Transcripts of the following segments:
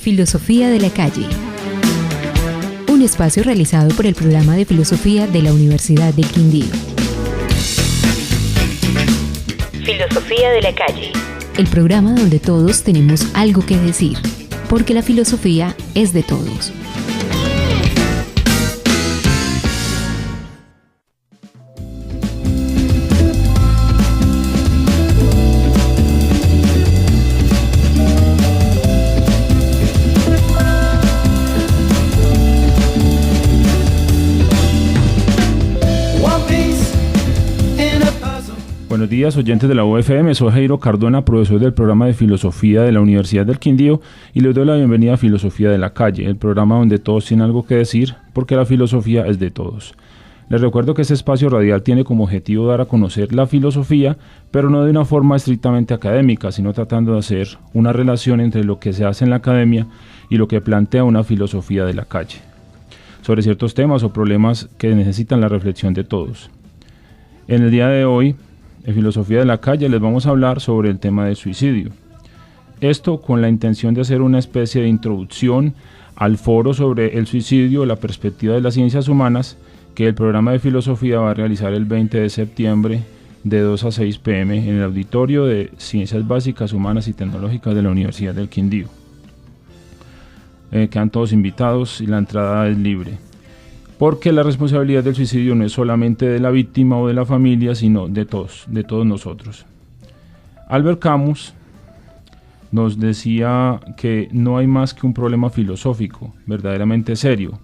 Filosofía de la calle. Un espacio realizado por el programa de filosofía de la Universidad del Quindío. Filosofía de la calle. El programa donde todos tenemos algo que decir, porque la filosofía es de todos. Buenos días, oyentes de la UFM. Soy Jairo Cardona, profesor del programa de Filosofía de la Universidad del Quindío, y les doy la bienvenida a Filosofía de la Calle, el programa donde todos tienen algo que decir, porque la filosofía es de todos. Les recuerdo que este espacio radial tiene como objetivo dar a conocer la filosofía, pero no de una forma estrictamente académica, sino tratando de hacer una relación entre lo que se hace en la academia y lo que plantea una filosofía de la calle, sobre ciertos temas o problemas que necesitan la reflexión de todos. En el día de hoy, en Filosofía de la Calle, les vamos a hablar sobre el tema del suicidio. Esto con la intención de hacer una especie de introducción al foro sobre el suicidio, la perspectiva de las ciencias humanas, que el programa de filosofía va a realizar el 20 de septiembre de 2 a 6 p.m. en el auditorio de Ciencias Básicas, Humanas y Tecnológicas de la Universidad del Quindío. Quedan todos invitados y la entrada es libre. Porque la responsabilidad del suicidio no es solamente de la víctima o de la familia, sino de todos nosotros. Albert Camus nos decía que no hay más que un problema filosófico, verdaderamente serio,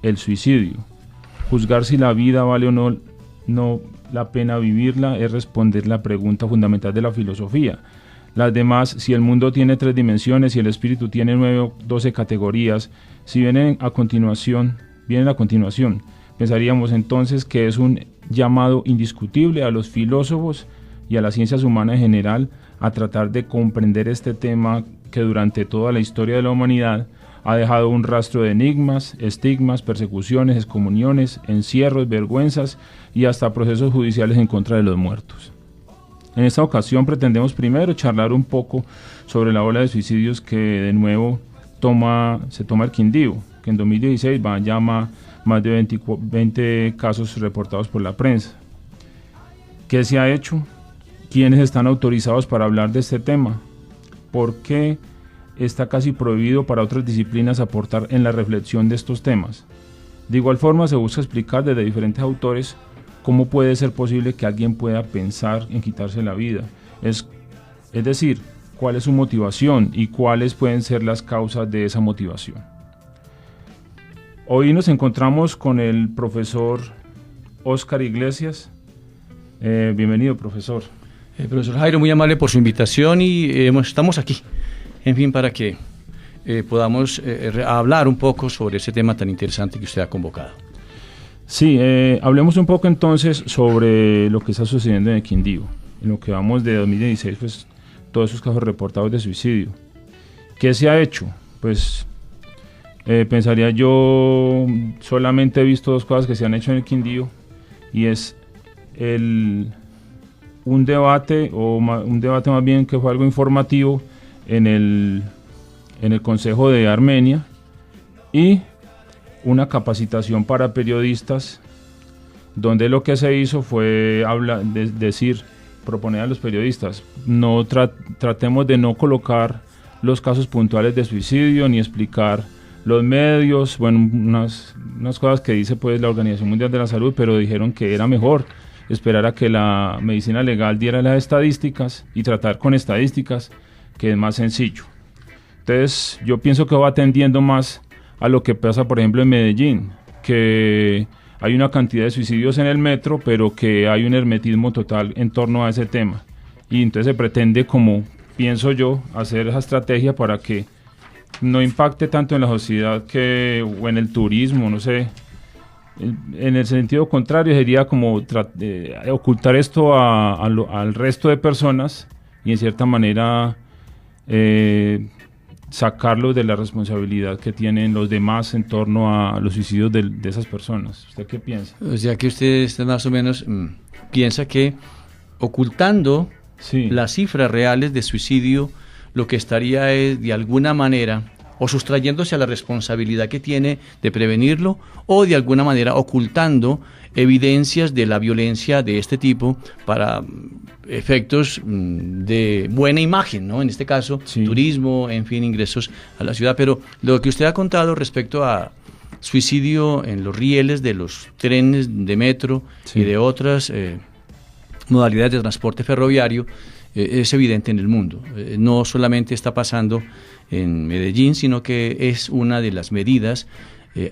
el suicidio. Juzgar si la vida vale o no la pena vivirla es responder la pregunta fundamental de la filosofía. Las demás, si el mundo tiene 3 dimensiones, si el espíritu tiene 9 o 12 categorías, si vienen a continuación, pensaríamos entonces que es un llamado indiscutible a los filósofos y a las ciencias humanas en general a tratar de comprender este tema que durante toda la historia de la humanidad ha dejado un rastro de enigmas, estigmas, persecuciones, excomuniones, encierros, vergüenzas y hasta procesos judiciales en contra de los muertos. En esta ocasión pretendemos primero charlar un poco sobre la ola de suicidios que de nuevo se toma el Quindío, que en 2016 llama más de 20 casos reportados por la prensa. ¿Qué se ha hecho? ¿Quiénes están autorizados para hablar de este tema? ¿Por qué está casi prohibido para otras disciplinas aportar en la reflexión de estos temas? De igual forma se busca explicar desde diferentes autores cómo puede ser posible que alguien pueda pensar en quitarse la vida. Es decir, cuál es su motivación y cuáles pueden ser las causas de esa motivación. Hoy nos encontramos con el profesor Óscar Iglesias. Bienvenido, profesor. Profesor Jairo, muy amable por su invitación y estamos aquí, en fin, para que podamos hablar un poco sobre ese tema tan interesante que usted ha convocado. Sí, hablemos un poco entonces sobre lo que está sucediendo en el Quindío. En lo que vamos de 2016, pues todos esos casos reportados de suicidio. ¿Qué se ha hecho? Pues pensaría yo, solamente he visto 2 cosas que se han hecho en el Quindío, y es un debate más bien que fue algo informativo en el Consejo de Armenia, y una capacitación para periodistas, donde lo que se hizo fue proponer a los periodistas, no tratemos de no colocar los casos puntuales de suicidio, ni explicar los medios, bueno, unas cosas que dice pues la Organización Mundial de la Salud, pero dijeron que era mejor esperar a que la medicina legal diera las estadísticas y tratar con estadísticas, que es más sencillo. Entonces yo pienso que va tendiendo más a lo que pasa por ejemplo en Medellín, que hay una cantidad de suicidios en el metro, pero que hay un hermetismo total en torno a ese tema, y entonces se pretende, como pienso yo, hacer esa estrategia para que no impacte tanto en la sociedad o en el turismo, no sé. En el sentido contrario sería como ocultar esto al resto de personas y en cierta manera sacarlos de la responsabilidad que tienen los demás en torno a los suicidios de esas personas. ¿Usted qué piensa? O sea que usted más o menos piensa que ocultando las cifras reales de suicidio, lo que estaría es de alguna manera o sustrayéndose a la responsabilidad que tiene de prevenirlo, o de alguna manera ocultando evidencias de la violencia de este tipo para efectos de buena imagen, ¿no? En este caso, sí, turismo, en fin, ingresos a la ciudad. Pero lo que usted ha contado respecto a suicidio en los rieles de los trenes de metro, sí, y de otras modalidades de transporte ferroviario, es evidente en el mundo. No solamente está pasando en Medellín, sino que es una de las medidas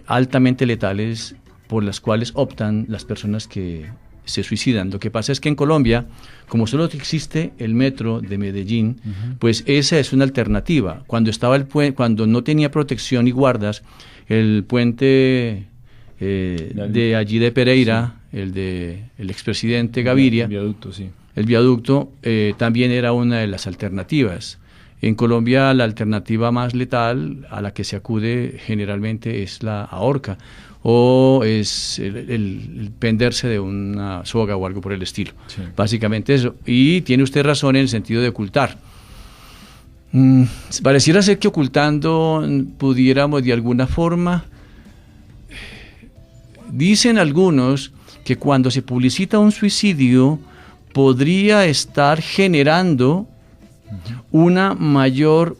altamente letales por las cuales optan las personas que se suicidan. Lo que pasa es que en Colombia, como solo existe el metro de Medellín, pues esa es una alternativa. Cuando cuando no tenía protección y guardas, el puente de allí de Pereira, sí, el expresidente Gaviria, el viaducto también era una de las alternativas. En Colombia la alternativa más letal a la que se acude generalmente es la ahorca, o es el penderse de una soga o algo por el estilo. Sí. Básicamente eso. Y tiene usted razón en el sentido de ocultar. Pareciera ser que ocultando pudiéramos de alguna forma... Dicen algunos que cuando se publicita un suicidio podría estar generando una mayor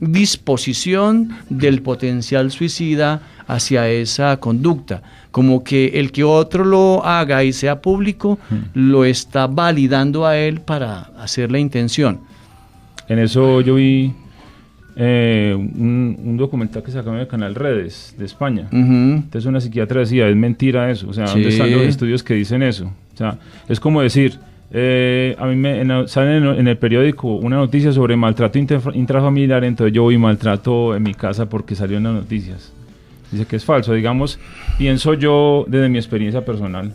disposición del potencial suicida hacia esa conducta, como que el que otro lo haga y sea público lo está validando a él para hacer la intención. En eso yo vi un documental que sacó en el canal Redes de España. Entonces una psiquiatra decía, es mentira eso, o sea, ¿dónde están los estudios que dicen eso? O sea, es como decir, a mí sale en el periódico una noticia sobre maltrato intrafamiliar, entonces yo voy y maltrato en mi casa porque salió en las noticias. Dice que es falso. Digamos, pienso yo desde mi experiencia personal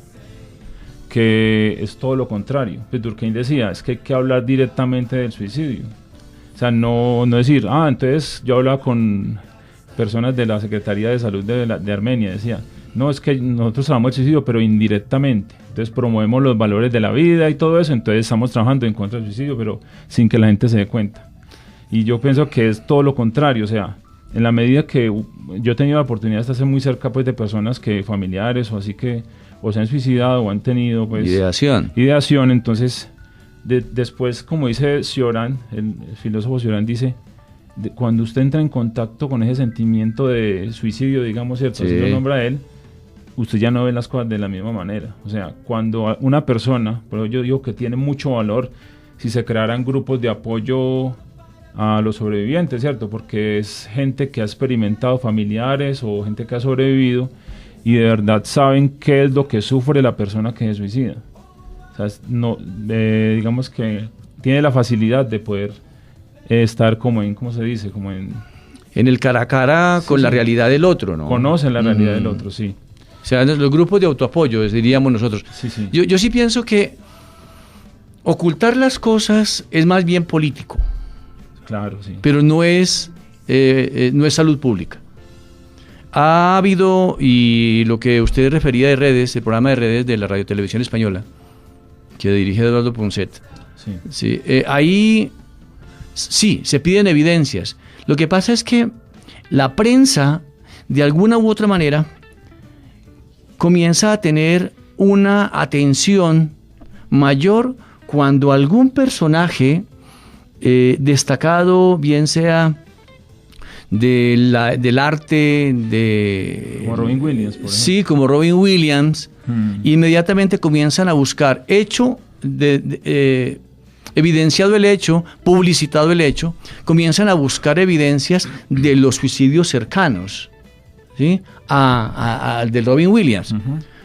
que es todo lo contrario. Pues Durkheim decía, es que hay que hablar directamente del suicidio. O sea, no decir, entonces yo hablaba con personas de la Secretaría de Salud de Armenia, decía, no, es que nosotros hablamos del suicidio, pero indirectamente. Entonces promovemos los valores de la vida y todo eso, entonces estamos trabajando en contra del suicidio, pero sin que la gente se dé cuenta. Y yo pienso que es todo lo contrario, o sea, en la medida que yo he tenido la oportunidad de estar muy cerca pues de personas que familiares o así que o se han suicidado o han tenido pues ideación, entonces después, como dice Cioran, el filósofo Cioran dice, cuando usted entra en contacto con ese sentimiento de suicidio, digamos, ¿cierto? Sí. Así lo nombra él, usted ya no ve las cosas de la misma manera. O sea, cuando una persona, pero yo digo que tiene mucho valor si se crearan grupos de apoyo a los sobrevivientes, ¿cierto? Porque es gente que ha experimentado, familiares o gente que ha sobrevivido y de verdad saben qué es lo que sufre la persona que se suicida. O sea, digamos que tiene la facilidad de poder estar como en, ¿cómo se dice? Como en el cara a cara con la realidad del otro, ¿no? Conocen la realidad del otro, sí. O sea, los grupos de autoapoyo, diríamos nosotros. Sí. Yo sí pienso que ocultar las cosas es más bien político. Claro, sí. Pero no es salud pública. Ha habido, y lo que usted refería de Redes, el programa de Redes de la Radio Televisión Española, que dirige Eduardo Ponset, sí. Ahí sí, se piden evidencias. Lo que pasa es que la prensa, de alguna u otra manera, comienza a tener una atención mayor cuando algún personaje destacado, bien sea del arte como Robin Williams, por ejemplo. Sí, como Robin Williams, inmediatamente comienzan a buscar evidenciado el hecho, publicitado el hecho, comienzan a buscar evidencias de los suicidios cercanos, ¿sí? al de Robin Williams.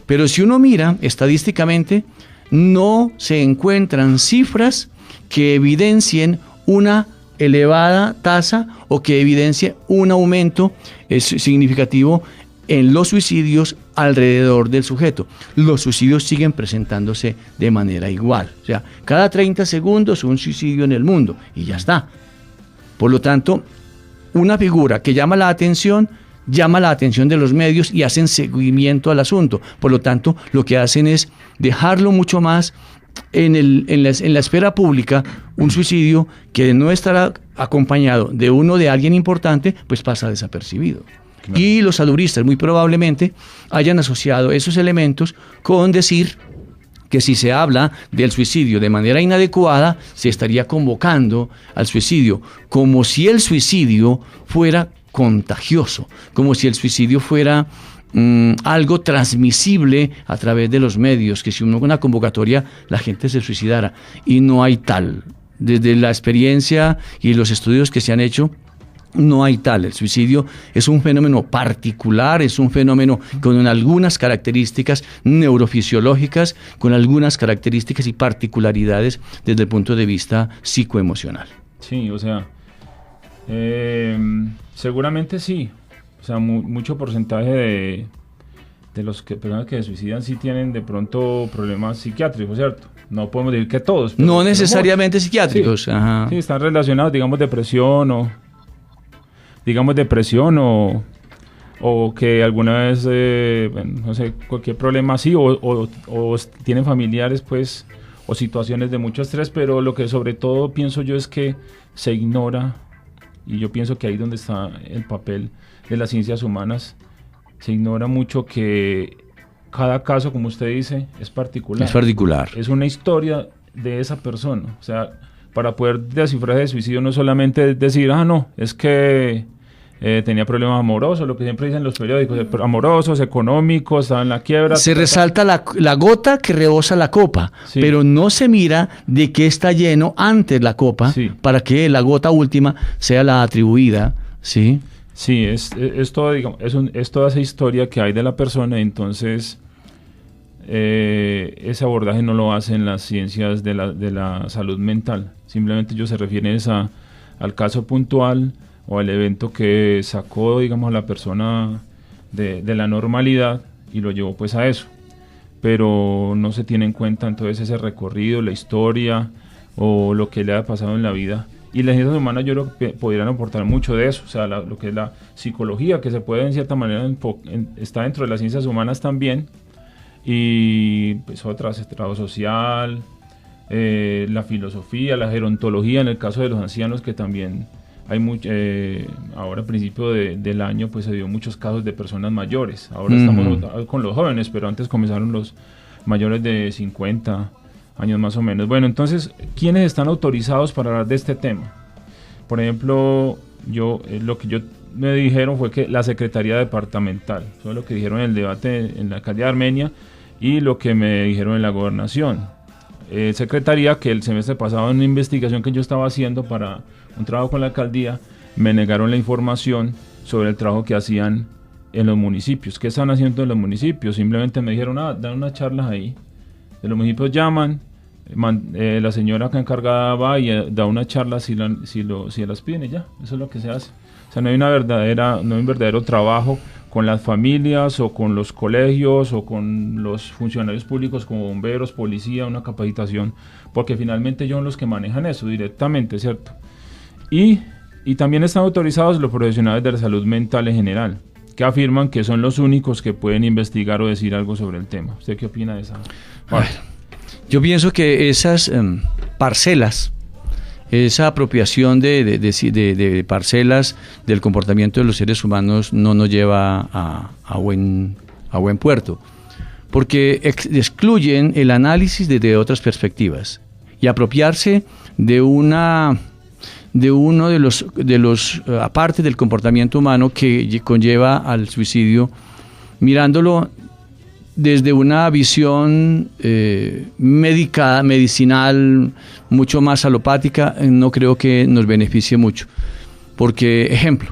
Pero si uno mira estadísticamente, no se encuentran cifras que evidencien una elevada tasa o que evidencie un aumento significativo en los suicidios alrededor del sujeto. Los suicidios siguen presentándose de manera igual. O sea, cada 30 segundos un suicidio en el mundo y ya está. Por lo tanto, una figura que llama la atención de los medios y hacen seguimiento al asunto. Por lo tanto, lo que hacen es dejarlo mucho más en la esfera pública, un suicidio que de no estar acompañado de alguien importante, pues pasa desapercibido. Claro. Y los salubristas muy probablemente hayan asociado esos elementos con decir que si se habla del suicidio de manera inadecuada, se estaría convocando al suicidio, como si el suicidio fuera contagioso, como si el suicidio fuera algo transmisible a través de los medios, que si uno con una convocatoria la gente se suicidara, y no hay tal. Desde la experiencia y los estudios que se han hecho, no hay tal. El suicidio es un fenómeno particular, es un fenómeno con algunas características neurofisiológicas, con algunas características y particularidades desde el punto de vista psicoemocional. Sí, o sea, seguramente sí. O sea, mucho porcentaje de los personas que se suicidan sí tienen de pronto problemas psiquiátricos, ¿cierto? No podemos decir que todos. Pero no necesariamente psiquiátricos. Sí, ajá. Sí, están relacionados, digamos, depresión o que alguna vez, no sé, cualquier problema así, o tienen familiares, pues, o situaciones de mucho estrés, pero lo que sobre todo pienso yo es que se ignora, y yo pienso que ahí donde está el papel de las ciencias humanas, se ignora mucho que cada caso, como usted dice, es particular. Es particular. Es una historia de esa persona. O sea, para poder descifrar el suicidio no solamente decir, no, es que tenía problemas amorosos, lo que siempre dicen los periódicos, amorosos, económicos, estaba en la quiebra. Se resalta la gota que rebosa la copa, sí, pero no se mira de qué está lleno antes la copa, sí, para que la gota última sea la atribuida, ¿sí? Sí, es todo, digamos, es toda esa historia que hay de la persona. Entonces ese abordaje no lo hacen las ciencias de la salud mental. Simplemente ellos se refieren al caso puntual o al evento que sacó, digamos, a la persona de la normalidad y lo llevó pues a eso. Pero no se tiene en cuenta entonces ese recorrido, la historia o lo que le ha pasado en la vida. Y las ciencias humanas yo creo que podrían aportar mucho de eso, o sea, lo que es la psicología, que se puede en cierta manera está dentro de las ciencias humanas también, y pues otras, el trabajo social, la filosofía, la gerontología, en el caso de los ancianos, que también hay ahora a principio del año pues se dio muchos casos de personas mayores. Ahora estamos con los jóvenes, pero antes comenzaron los mayores de 50 años más o menos. Bueno, entonces, ¿quiénes están autorizados para hablar de este tema? Por ejemplo, lo que me dijeron fue que la Secretaría Departamental, eso es lo que dijeron en el debate en la alcaldía de Armenia, y lo que me dijeron en la gobernación. Secretaría, que el semestre pasado en una investigación que yo estaba haciendo para un trabajo con la alcaldía, me negaron la información sobre el trabajo que hacían en los municipios. ¿Qué están haciendo en los municipios? Simplemente me dijeron, dan unas charlas ahí. De los municipios llaman, la señora que encargada va y da una charla si las piden y ya, eso es lo que se hace. O sea, no hay un verdadero trabajo con las familias o con los colegios o con los funcionarios públicos como bomberos, policía, una capacitación, porque finalmente ellos son los que manejan eso directamente, ¿cierto? Y también están autorizados los profesionales de la salud mental en general, que afirman que son los únicos que pueden investigar o decir algo sobre el tema. ¿Usted qué opina de esa parte? Yo pienso que esas parcelas, esa apropiación de parcelas del comportamiento de los seres humanos no nos lleva a buen puerto, porque excluyen el análisis desde otras perspectivas, y apropiarse de uno de los aparte del comportamiento humano que conlleva al suicidio, mirándolo desde una visión medicinal mucho más alopática, no creo que nos beneficie mucho. Porque, ejemplo,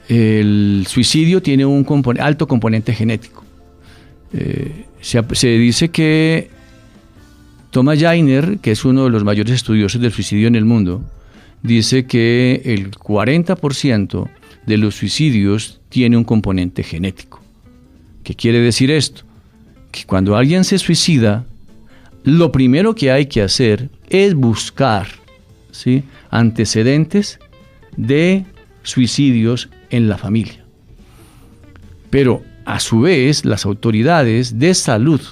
el suicidio tiene un alto componente genético. Se dice que Thomas Jainer, que es uno de los mayores estudiosos del suicidio en el mundo, dice que el 40% de los suicidios tiene un componente genético. ¿Qué quiere decir esto? Que cuando alguien se suicida, lo primero que hay que hacer es buscar, ¿sí?, antecedentes de suicidios en la familia. Pero, a su vez, las autoridades de salud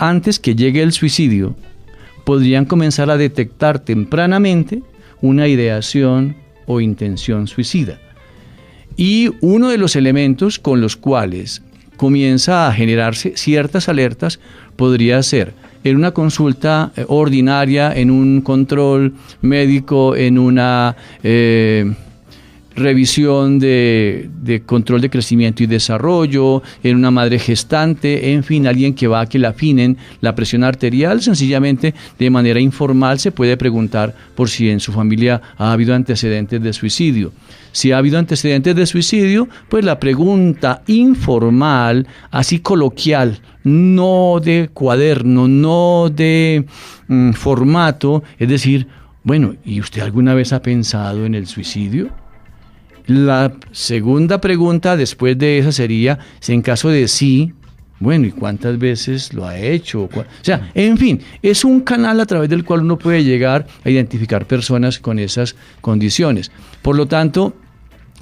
antes que llegue el suicidio, podrían comenzar a detectar tempranamente una ideación o intención suicida. Y uno de los elementos con los cuales comienza a generarse ciertas alertas podría ser en una consulta ordinaria, en un control médico, en una revisión de control de crecimiento y desarrollo, en una madre gestante, en fin, alguien que va a que le afinen la presión arterial. Sencillamente, de manera informal, se puede preguntar por si en su familia ha habido antecedentes de suicidio. Si ha habido antecedentes de suicidio, pues la pregunta informal, así coloquial, no de cuaderno, no de formato, es decir, bueno, ¿y usted alguna vez ha pensado en el suicidio? La segunda pregunta después de esa sería, si en caso de sí, bueno, ¿y cuántas veces lo ha hecho? O sea, en fin, es un canal a través del cual uno puede llegar a identificar personas con esas condiciones. Por lo tanto,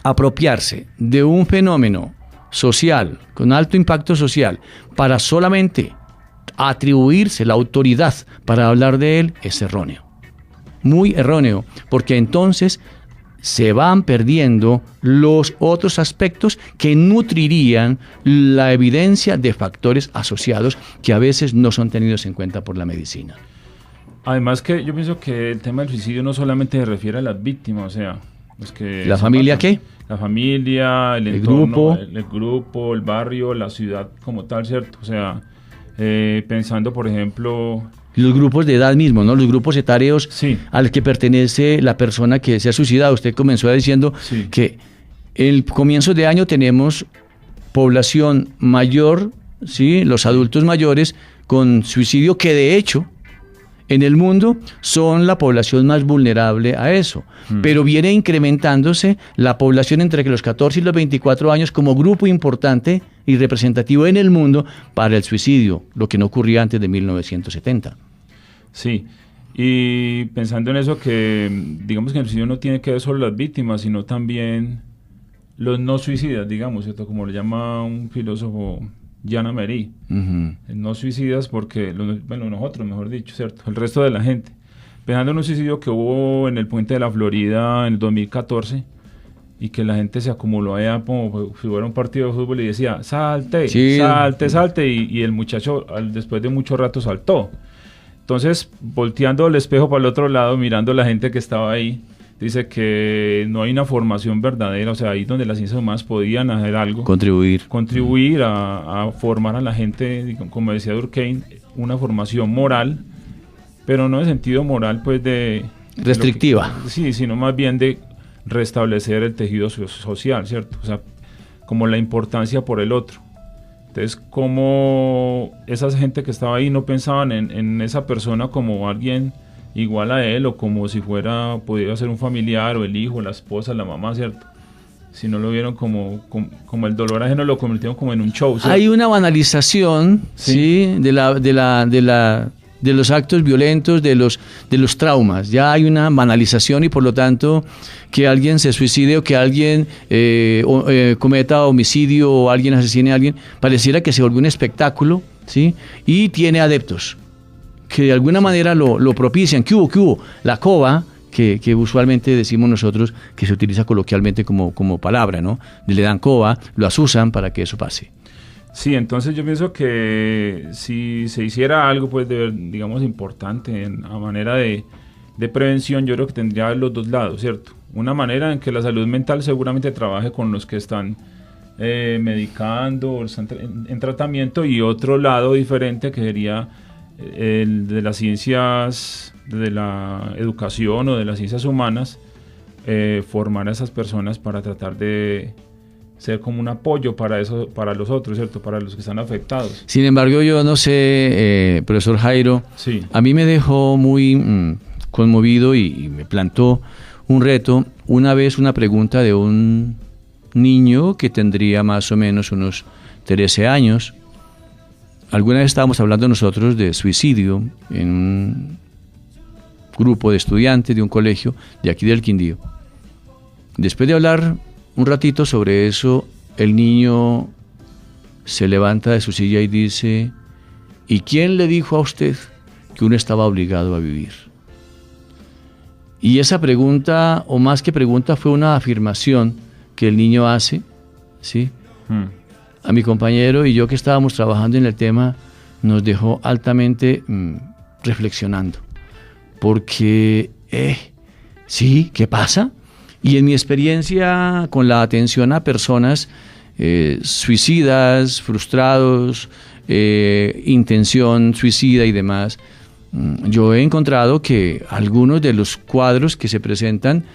apropiarse de un fenómeno social, con alto impacto social, para solamente atribuirse la autoridad para hablar de él, es erróneo. Muy erróneo, porque entonces se van perdiendo los otros aspectos que nutrirían la evidencia de factores asociados que a veces no son tenidos en cuenta por la medicina. Además que yo pienso que el tema del suicidio no solamente se refiere a las víctimas, o sea, los que... ¿La familia qué? La familia, el entorno, el grupo, el barrio, la ciudad como tal, ¿cierto? O sea, pensando, por ejemplo... Los grupos de edad mismo, ¿no? Los grupos etarios sí, al que pertenece la persona que se ha suicidado. Usted comenzó diciendo sí, que el comienzo de año tenemos población mayor, ¿sí? Los adultos mayores con suicidio, que de hecho en el mundo son la población más vulnerable a eso. Pero viene incrementándose la población entre los 14 y los 24 años como grupo importante y representativo en el mundo para el suicidio, lo que no ocurría antes de 1970. Sí, y pensando en eso, que digamos que el suicidio no tiene que ver solo las víctimas, sino también los no suicidas, digamos, ¿cierto? Como le llama un filósofo, Jan Amery. No suicidas porque, bueno, nosotros, mejor dicho, ¿cierto? El resto de la gente. Pensando en un suicidio que hubo en el Puente de la Florida en el 2014, y que la gente se acumuló allá como si fuera un partido de fútbol y decía, salte, sí, salte, y el muchacho después de mucho rato saltó. Entonces, volteando el espejo para el otro lado, mirando a la gente que estaba ahí, dice que no hay una formación verdadera, o sea, ahí donde las ciencias humanas podían hacer algo. Contribuir a formar a la gente, como decía Durkheim, una formación moral, pero no en sentido moral, pues de... restrictiva. Sí, sino más bien de restablecer el tejido social, ¿cierto? O sea, como la importancia por el otro. Entonces, como esa gente que estaba ahí no pensaban en esa persona como alguien igual a él, o como si pudiera ser un familiar, o el hijo, la esposa, la mamá, ¿cierto? Si no lo vieron como el dolor ajeno, lo convirtieron como en un show, ¿cierto? Hay una banalización, ¿sí? De los actos violentos, de los traumas. Ya hay una banalización, y por lo tanto que alguien se suicide o que alguien cometa homicidio o alguien asesine a alguien, pareciera que se volvió un espectáculo, ¿sí? Y tiene adeptos que de alguna manera lo propician. ¿Qué hubo? La coba, que usualmente decimos nosotros, que se utiliza coloquialmente como palabra, ¿no? Le dan coba, lo asusan para que eso pase. Sí, entonces yo pienso que si se hiciera algo, pues, digamos, importante a manera de prevención, yo creo que tendría los dos lados, ¿cierto? Una manera en que la salud mental seguramente trabaje con los que están medicando, están en tratamiento, y otro lado diferente que sería el de las ciencias, de la educación o de las ciencias humanas, formar a esas personas para tratar de ser como un apoyo para eso, para los otros, ¿cierto? Para los que están afectados. Sin embargo, yo no sé, profesor Jairo, sí, a mí me dejó muy conmovido y me plantó un reto, una vez una pregunta de un niño que tendría más o menos unos 13 años. Alguna vez estábamos hablando nosotros de suicidio en un grupo de estudiantes de un colegio de aquí del Quindío. Después de hablar un ratito sobre eso, el niño se levanta de su silla y dice, ¿y quién le dijo a usted que uno estaba obligado a vivir? Y esa pregunta, o más que pregunta, fue una afirmación que el niño hace, ¿sí? A mi compañero y yo, que estábamos trabajando en el tema, nos dejó altamente reflexionando. Porque, sí, ¿qué pasa? Y en mi experiencia con la atención a personas suicidas, frustrados, intención suicida y demás, yo he encontrado que algunos de los cuadros que se presentan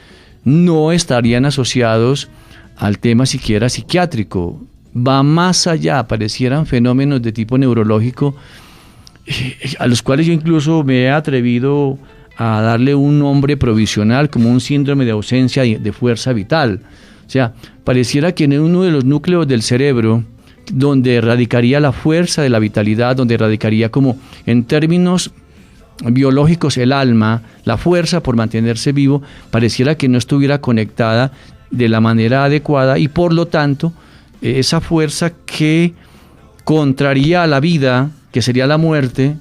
no estarían asociados al tema siquiera psiquiátrico. Va más allá, parecieran fenómenos de tipo neurológico, a los cuales yo incluso me he atrevido a darle un nombre provisional, como un síndrome de ausencia de fuerza vital. O sea, pareciera que en uno de los núcleos del cerebro, donde radicaría la fuerza de la vitalidad, donde radicaría, como en términos biológicos, el alma, la fuerza por mantenerse vivo, pareciera que no estuviera conectada de la manera adecuada, y por lo tanto esa fuerza que contraría a la vida, que sería la muerte,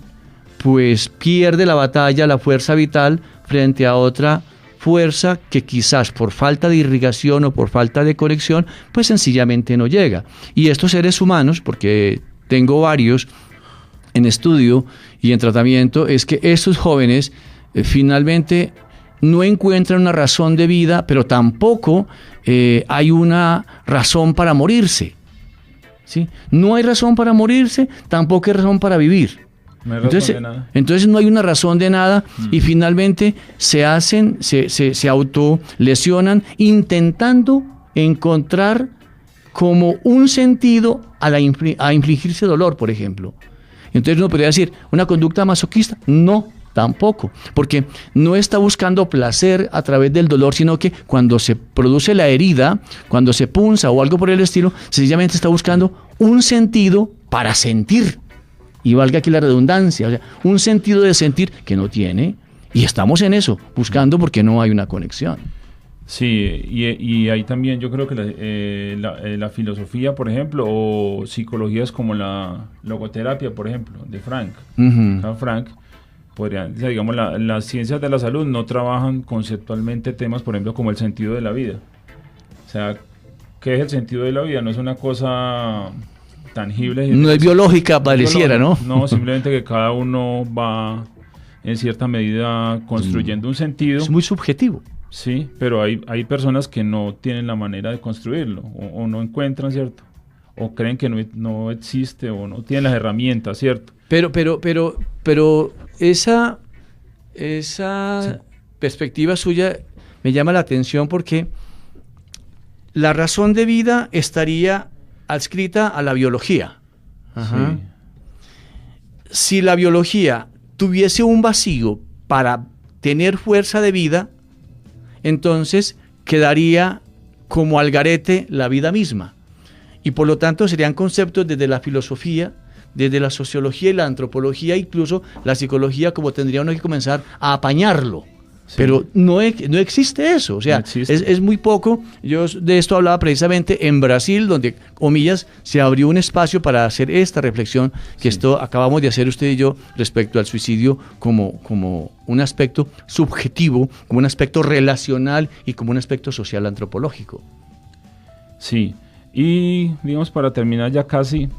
pues pierde la batalla, la fuerza vital, frente a otra fuerza que quizás por falta de irrigación o por falta de conexión, pues sencillamente no llega. Y estos seres humanos, porque tengo varios en estudio y en tratamiento, es que estos jóvenes finalmente no encuentran una razón de vida, pero tampoco hay una razón para morirse, ¿sí? No hay razón para morirse, tampoco hay razón para vivir. No hay razón de nada. Entonces no hay una razón de nada, y finalmente se autolesionan intentando encontrar como un sentido a infligirse dolor, por ejemplo. Entonces uno podría decir, ¿una conducta masoquista? No, tampoco, porque no está buscando placer a través del dolor, sino que cuando se produce la herida, cuando se punza o algo por el estilo, sencillamente está buscando un sentido para sentir. Y valga aquí la redundancia, o sea, un sentido de sentir que no tiene, y estamos en eso, buscando, porque no hay una conexión. Sí, y ahí también yo creo que la filosofía, por ejemplo, o psicologías como la logoterapia, por ejemplo, de Frank, Frank, podrían, o sea, digamos, las ciencias de la salud no trabajan conceptualmente temas, por ejemplo, como el sentido de la vida. O sea, ¿qué es el sentido de la vida? No es una cosa tangible. No es biológica, pareciera, ¿no? No, simplemente que cada uno va en cierta medida construyendo un sentido. Es muy subjetivo. Sí, pero hay personas que no tienen la manera de construirlo, o no encuentran, ¿cierto? O creen que no existe, o no tienen las herramientas, ¿cierto? Pero esa sí, perspectiva suya me llama la atención, porque la razón de vida estaría adscrita a la biología. Ajá. Sí. Si la biología tuviese un vacío para tener fuerza de vida, entonces quedaría como al garete la vida misma. Y por lo tanto serían conceptos desde la filosofía, desde la sociología y la antropología, incluso la psicología, como tendría uno que comenzar a apañarlo. Sí. Pero no existe eso, o sea, no es muy poco. Yo de esto hablaba precisamente en Brasil, donde, comillas, se abrió un espacio para hacer esta reflexión que esto acabamos de hacer usted y yo respecto al suicidio como un aspecto subjetivo, como un aspecto relacional y como un aspecto social antropológico. Sí, y digamos, para terminar ya casi,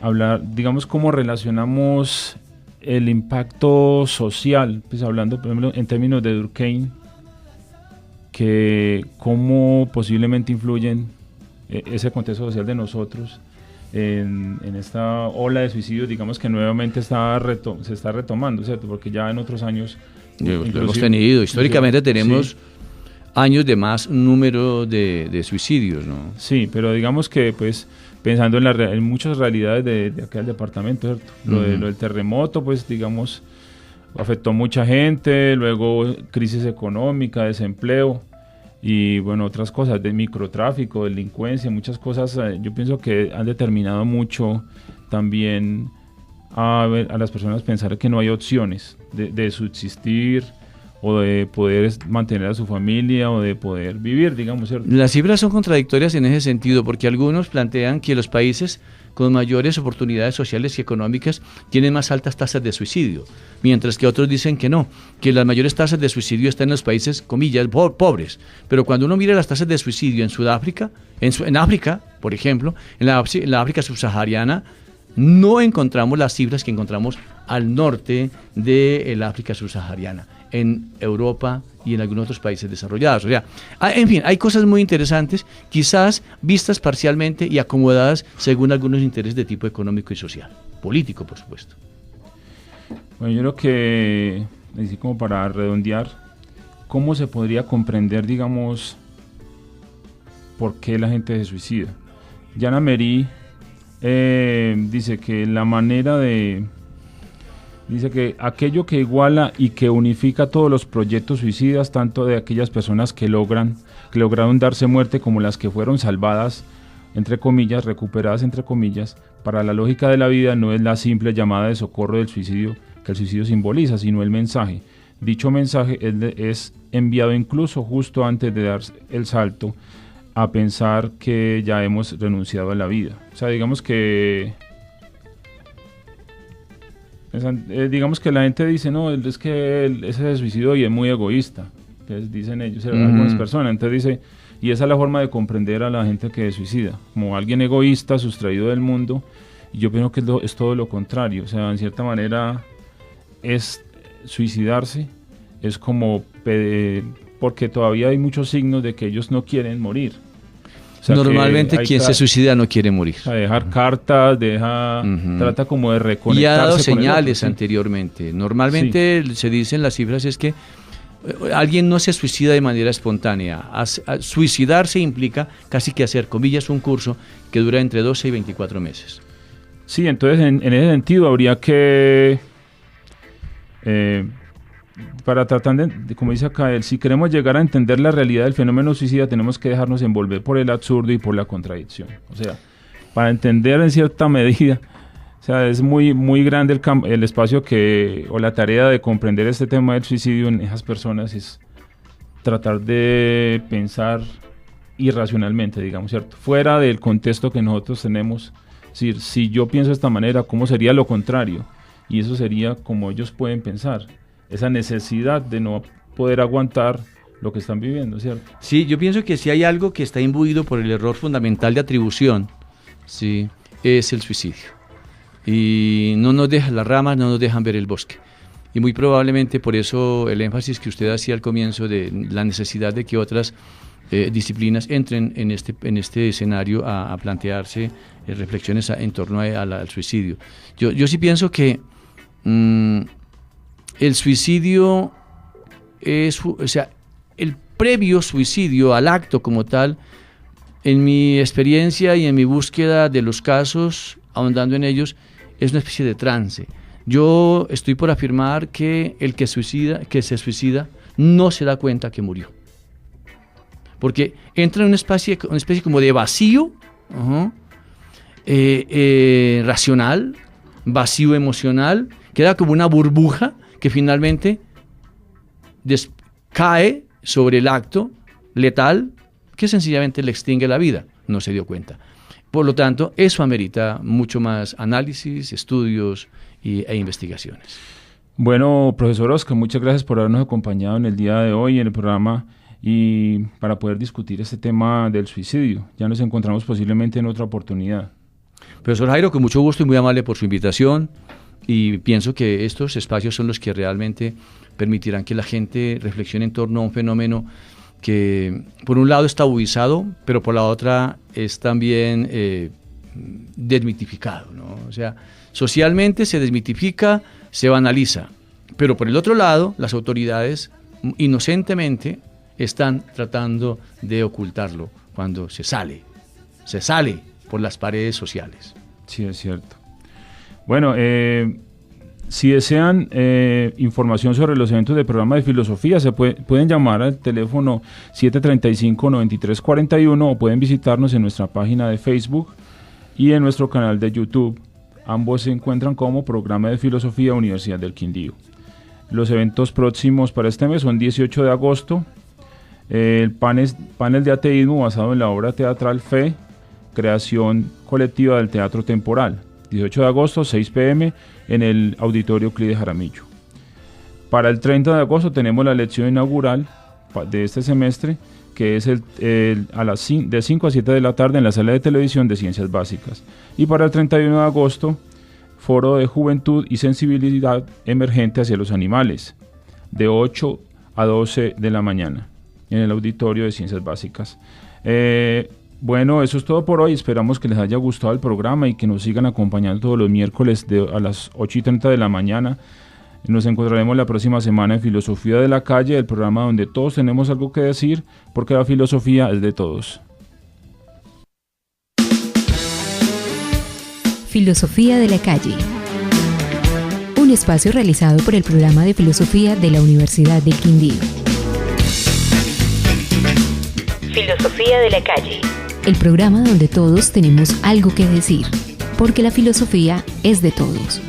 hablar, digamos, cómo relacionamos el impacto social, pues hablando, por ejemplo, en términos de Durkheim, que cómo posiblemente influyen ese contexto social de nosotros en esta ola de suicidios, digamos, que nuevamente se está retomando, ¿cierto? Porque ya en otros años lo hemos tenido, históricamente tenemos años de más número de suicidios, ¿no? Sí, pero digamos que, pues, pensando en muchas realidades de acá del departamento, ¿cierto? Lo del terremoto, pues, digamos, afectó a mucha gente, luego crisis económica, desempleo y, bueno, otras cosas, de microtráfico, delincuencia, muchas cosas, yo pienso que han determinado mucho también a las personas pensar que no hay opciones de subsistir o de poder mantener a su familia o de poder vivir, digamos, ¿cierto? Las cifras son contradictorias en ese sentido, porque algunos plantean que los países con mayores oportunidades sociales y económicas tienen más altas tasas de suicidio, mientras que otros dicen que no, que las mayores tasas de suicidio están en los países, comillas, pobres. Pero cuando uno mira las tasas de suicidio en Sudáfrica, en África, por ejemplo, en la África subsahariana, no encontramos las cifras que encontramos al norte de la África subsahariana, en Europa y en algunos otros países desarrollados. O sea, en fin, hay cosas muy interesantes, quizás vistas parcialmente y acomodadas según algunos intereses de tipo económico y social, político, por supuesto. Bueno, yo creo que, así como para redondear, ¿cómo se podría comprender, digamos, por qué la gente se suicida? Jana Merí dice que la manera de... Dice que aquello que iguala y que unifica todos los proyectos suicidas, tanto de aquellas personas que lograron darse muerte como las que fueron salvadas, entre comillas, recuperadas, entre comillas, para la lógica de la vida no es la simple llamada de socorro del suicidio que el suicidio simboliza, sino el mensaje. Dicho mensaje es enviado incluso justo antes de dar el salto a pensar que ya hemos renunciado a la vida. O sea, digamos que la gente dice, no, es que ese se suicidó y es muy egoísta, entonces dicen ellos, algunas personas, entonces dice, y esa es la forma de comprender a la gente que se suicida, como alguien egoísta, sustraído del mundo, y yo pienso que es todo lo contrario, o sea, en cierta manera, es suicidarse, es como, porque todavía hay muchos signos de que ellos no quieren morir. O sea, normalmente quien se suicida no quiere morir. A dejar cartas, trata como de reconectarse. Y ha dado señales anteriormente. Normalmente se dicen las cifras es que alguien no se suicida de manera espontánea. Suicidarse implica casi que hacer, comillas, un curso que dura entre 12 y 24 meses. Sí, entonces en ese sentido habría que... para tratar de, como dice acá él, si queremos llegar a entender la realidad del fenómeno suicida, tenemos que dejarnos envolver por el absurdo y por la contradicción. O sea, para entender en cierta medida, o sea, es muy, muy grande el espacio o la tarea de comprender este tema del suicidio en esas personas, es tratar de pensar irracionalmente, digamos, ¿cierto? Fuera del contexto que nosotros tenemos. Es decir, si yo pienso de esta manera, ¿cómo sería lo contrario? Y eso sería como ellos pueden pensar. Esa necesidad de no poder aguantar lo que están viviendo, ¿cierto? Sí, yo pienso que si hay algo que está imbuido por el error fundamental de atribución, sí, es el suicidio. Y no nos dejan las ramas, no nos dejan ver el bosque. Y muy probablemente por eso el énfasis que usted hacía al comienzo de la necesidad de que otras disciplinas entren en este escenario a plantearse reflexiones en torno al suicidio. Yo sí pienso que el suicidio o sea, el previo suicidio al acto como tal, en mi experiencia y en mi búsqueda de los casos, ahondando en ellos, es una especie de trance. Yo estoy por afirmar que el que se suicida no se da cuenta que murió. Porque entra en una especie como de vacío racional, vacío emocional, queda como una burbuja que finalmente cae sobre el acto letal que sencillamente le extingue la vida. No se dio cuenta. Por lo tanto, eso amerita mucho más análisis, estudios e investigaciones. Bueno, profesor Oscar, muchas gracias por habernos acompañado en el día de hoy en el programa y para poder discutir este tema del suicidio. Ya nos encontramos posiblemente en otra oportunidad. Profesor Jairo, con mucho gusto y muy amable por su invitación, y pienso que estos espacios son los que realmente permitirán que la gente reflexione en torno a un fenómeno que por un lado es tabudizado, pero por la otra es también desmitificado, ¿no? O sea, socialmente se desmitifica, se banaliza, pero por el otro lado las autoridades inocentemente están tratando de ocultarlo cuando se sale por las paredes sociales. Sí, es cierto. Bueno, si desean información sobre los eventos del programa de filosofía, pueden llamar al teléfono 735-9341 o pueden visitarnos en nuestra página de Facebook y en nuestro canal de YouTube. Ambos se encuentran como Programa de Filosofía Universidad del Quindío. Los eventos próximos para este mes son 18 de agosto, el panel de ateísmo basado en la obra teatral Fe, creación colectiva del Teatro Temporal. 18 de agosto, 6 p.m. en el Auditorio CLI de Jaramillo. Para el 30 de agosto tenemos la lección inaugural de este semestre, que es de 5 a 7 de la tarde en la sala de televisión de Ciencias Básicas. Y para el 31 de agosto, Foro de Juventud y Sensibilidad Emergente hacia los Animales, de 8 a 12 de la mañana, en el Auditorio de Ciencias Básicas. Bueno, eso es todo por hoy. Esperamos que les haya gustado el programa y que nos sigan acompañando todos los miércoles a las 8:30 de la mañana. Nos encontraremos la próxima semana en Filosofía de la Calle, el programa donde todos tenemos algo que decir, porque la filosofía es de todos. Filosofía de la Calle. Un espacio realizado por el programa de Filosofía de la Universidad del Quindío. Filosofía de la Calle. El programa donde todos tenemos algo que decir, porque la filosofía es de todos.